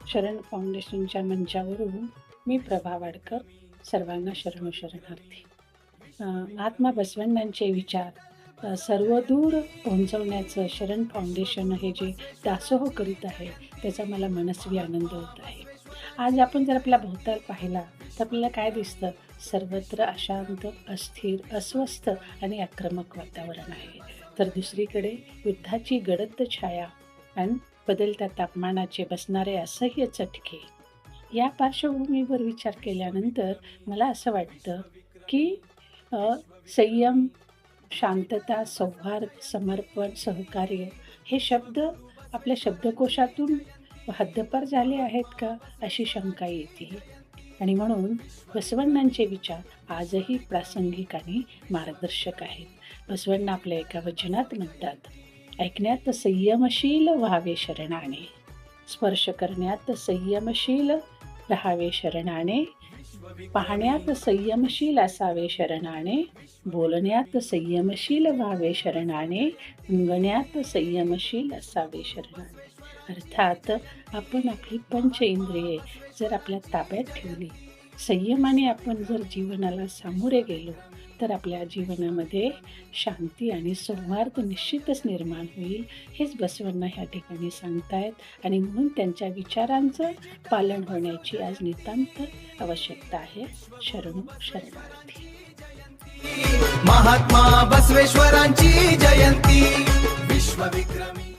शरण फाउंडेशनच्या मंचावरून मी प्रभा वाडकर सर्वांना शरणार्थी. महात्मा बसवण्णांचे विचार सर्वदूर पोहोचवण्याचं शरण फाउंडेशन हे जे दासोह करीत आहे त्याचा मला मनस्वी आनंद होत आहे. आज आपण जर आपला भोवताल पाहिला तर आपल्याला काय दिसतं? सर्वत्र अशांत, अस्थिर, अस्वस्थ आणि आक्रमक वातावरण आहे. तर दुसरीकडे युद्धाची गडद छाया आणि बदलत्या तापमानाचे बसणारे असह्य चटके. या पार्श्वभूमीवर विचार केल्यानंतर मला असं वाटतं की संयम, शांतता, सौहार्द, समर्पण, सहकार्य हे शब्द आपल्या शब्दकोशातून हद्दपार झाले आहेत का अशी शंका येते. आणि म्हणून बसवण्णांचे विचार आजही प्रासंगिक आणि मार्गदर्शक आहेत. बसवण्णा आपल्या एका वचनात म्हणतात, ऐकण्यात संयमशील व्हावे शरणाने, स्पर्श करण्यात संयमशील राहावे शरणाने, पाहण्यात संयमशील असावे शरणाने, बोलण्यात संयमशील व्हावे शरणाने, अंगण्यात संयमशील असावे शरणाने. अर्थात आपण आपली पंच इंद्रिये जर आपल्या ताब्यात ठेवली, संयमाने आपण जर जीवनाला सामोरे गेलो तर आपल्या जीवनामध्ये शांती आणि सौहार्द निश्चितच निर्माण होईल. हेच बसवण्णा ह्या ठिकाणी सांगतायत आणि म्हणून त्यांच्या विचारांचं पालन होण्याची आज नितांत आवश्यकता आहे. शरणार्थी. महात्मा बसवेश्वरांची जयंती विश्वविक्रमी.